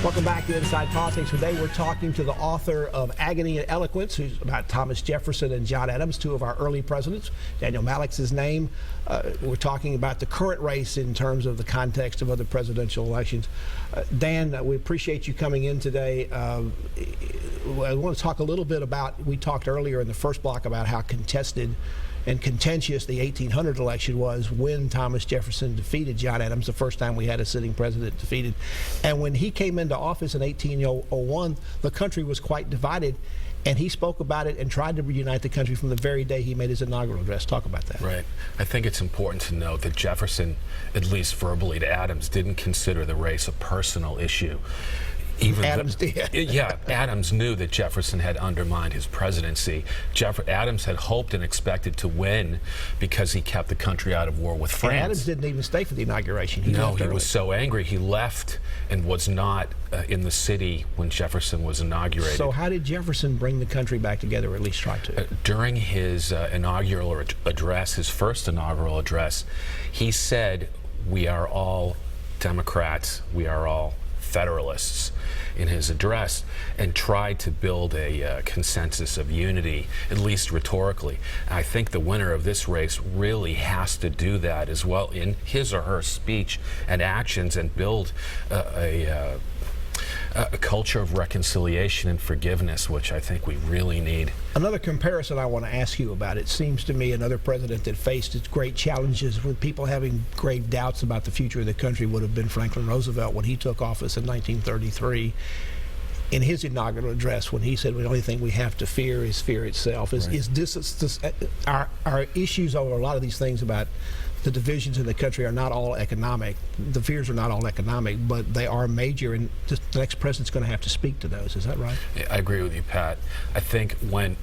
Welcome back to Inside Politics. Today we're talking to the author of Agony and Eloquence, who's about Thomas Jefferson and John Adams, two of our early presidents. Daniel Mallock's his name. We're talking about the current race in terms of the context of other presidential elections. Dan, we appreciate you coming in today. I want to talk a little bit about, we talked earlier in the first block about how contested and contentious the 1800 election was when Thomas Jefferson defeated John Adams, the first time we had a sitting president defeated. And when he came into office in 1801, the country was quite divided, and he spoke about it and tried to reunite the country from the very day he made his inaugural address. Talk about that. Right. I think it's important to note that Jefferson, at least verbally to Adams, didn't consider the race a personal issue. Adams did. Yeah, Adams knew that Jefferson had undermined his presidency. Adams had hoped and expected to win because he kept the country out of war with France. And Adams didn't even stay for the inauguration. He was so angry. He left and was not in the city when Jefferson was inaugurated. So how did Jefferson bring the country back together, or at least try to? During his inaugural address, his first inaugural address, he said, "We are all Democrats. We are all Federalists," in his address, and tried to build a consensus of unity, at least rhetorically. I think the winner of this race really has to do that as well in his or her speech and actions, and build a culture of reconciliation and forgiveness, which I think we really need. Another comparison I want to ask you about, it seems to me another president that faced its great challenges with people having grave doubts about the future of the country would have been Franklin Roosevelt when he took office in 1933. In his inaugural address, when he said the only thing we have to fear is fear itself, our issues over a lot of these things about the divisions in the country are not all economic. The fears are not all economic, but they are major, and the next president's going to have to speak to those. Is that right? I agree with you, Pat. I think when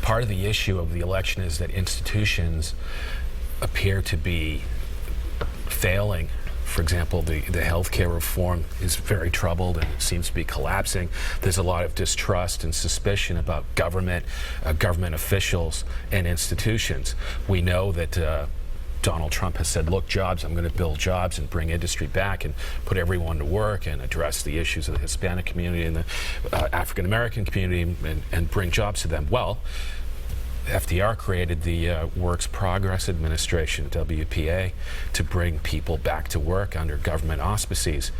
part of the issue of the election is that institutions appear to be failing. For example, the healthcare reform is very troubled and seems to be collapsing. There's a lot of distrust and suspicion about government officials and institutions. We know that Donald Trump has said, look, jobs, I'm going to build jobs and bring industry back and put everyone to work and address the issues of the Hispanic community and the African-American community and bring jobs to them. Well, FDR created the Works Progress Administration, WPA, to bring people back to work under government auspices.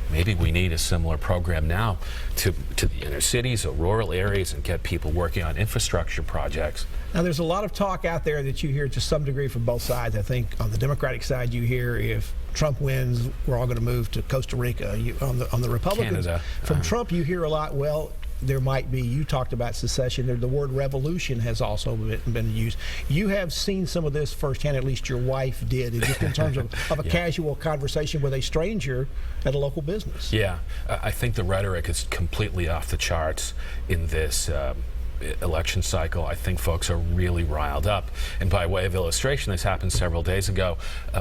Maybe we need a similar program now to the inner cities or rural areas and get people working on infrastructure projects. Now, there's a lot of talk out there that you hear to some degree from both sides. I think on the Democratic side, you hear if Trump wins, we're all going to move to Costa Rica. On the Republican, Canada. From Trump, you hear a lot, well, there might be, you talked about secession, the word revolution has also been used. You have seen some of this firsthand, at least your wife did, just in terms of a casual conversation with a stranger at a local business. Yeah, I think the rhetoric is completely off the charts in this election cycle. I think folks are really riled up. And by way of illustration, this happened several days ago.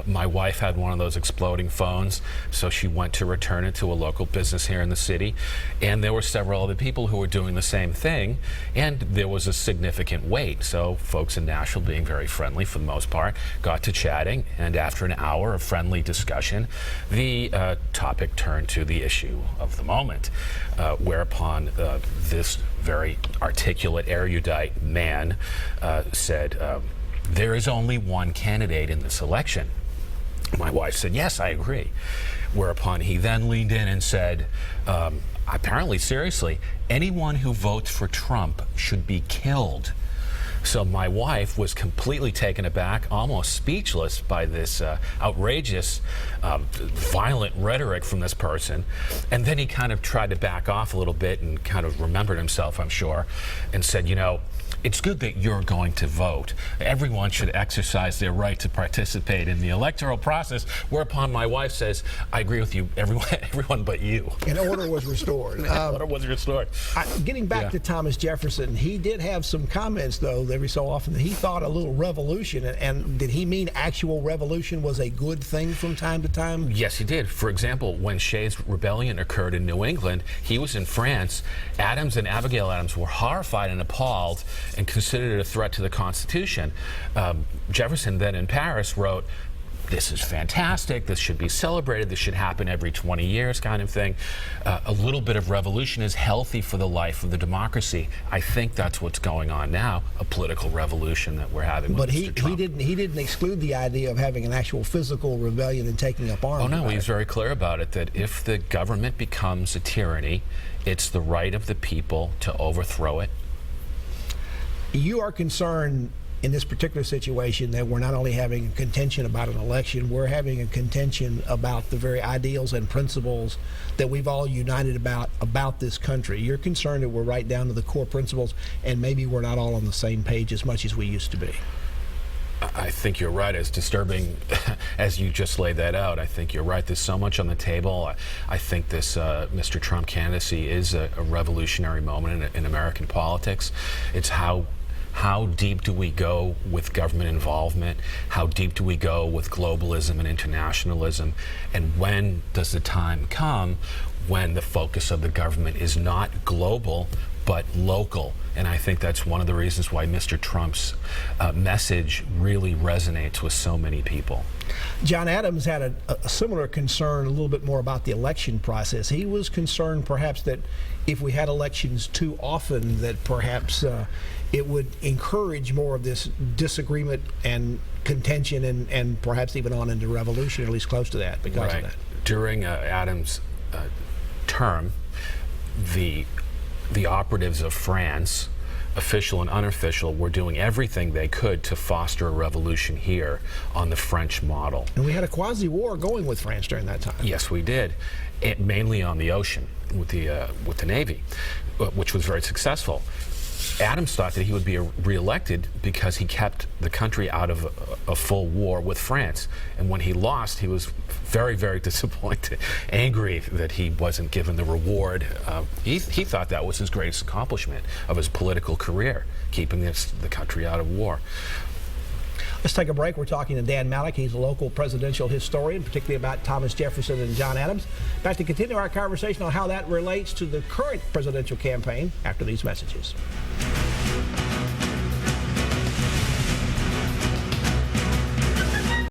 My wife had one of those exploding phones, so she went to return it to a local business here in the city. And there were several other people who were doing the same thing, and there was a significant wait. So folks in Nashville, being very friendly for the most part, got to chatting, and after an hour of friendly discussion, the topic turned to the issue of the moment, whereupon this very articulate, erudite man said, there is only one candidate in this election. My wife said, yes, I agree. Whereupon he then leaned in and said, apparently seriously, anyone who votes for Trump should be killed. So my wife was completely taken aback, almost speechless by this outrageous, violent rhetoric from this person. And then he kind of tried to back off a little bit and kind of remembered himself, I'm sure, and said, you know, it's good that you're going to vote. Everyone should exercise their right to participate in the electoral process, whereupon my wife says, I agree with you, everyone but you. And order was restored. Order was restored. Getting back to Thomas Jefferson, he did have some comments, though, every so often, that he thought a little revolution, and did he mean actual revolution was a good thing from time to time? Yes, he did. For example, when Shays' rebellion occurred in New England, he was in France. Adams and Abigail Adams were horrified and appalled and considered it a threat to the Constitution. Jefferson then in Paris wrote, this is fantastic, this should be celebrated, this should happen every 20 years kind of thing. A little bit of revolution is healthy for the life of the democracy. I think that's what's going on now, a political revolution that we're having with Mr. Trump. He didn't exclude the idea of having an actual physical rebellion and taking up arms. Oh no, he was it. very clear about it, that if the government becomes a tyranny, it's the right of the people to overthrow it. You are concerned in this particular situation that we're not only having a contention about an election, we're having a contention about the very ideals and principles that we've all united about this country. You're concerned that we're right down to the core principles and maybe we're not all on the same page as much as we used to be. I think you're right. As disturbing as you just laid that out, I think you're right. There's so much on the table. I think this Mr. Trump candidacy is a revolutionary moment in American politics. It's how deep do we go with government involvement? How deep do we go with globalism and internationalism? And when does the time come when the focus of the government is not global, but local? And I think that's one of the reasons why Mr. Trump's message really resonates with so many people. John Adams had a similar concern, a little bit more about the election process. He was concerned perhaps that if we had elections too often, that perhaps it would encourage more of this disagreement and contention and perhaps even on into revolution, or at least close to that because of that. During Adams' term, the operatives of France, official and unofficial, were doing everything they could to foster a revolution here on the French model. And we had a quasi-war going with France during that time. Yes, we did. Mainly on the ocean with the Navy, which was very successful. Adams thought that he would be reelected because he kept the country out of a full war with France. And when he lost, he was very, very disappointed, angry that he wasn't given the reward. He thought that was his greatest accomplishment of his political career, keeping the country out of war. Let's take a break. We're talking to Dan Mallock. He's a local presidential historian, particularly about Thomas Jefferson and John Adams. Back to continue our conversation on how that relates to the current presidential campaign after these messages.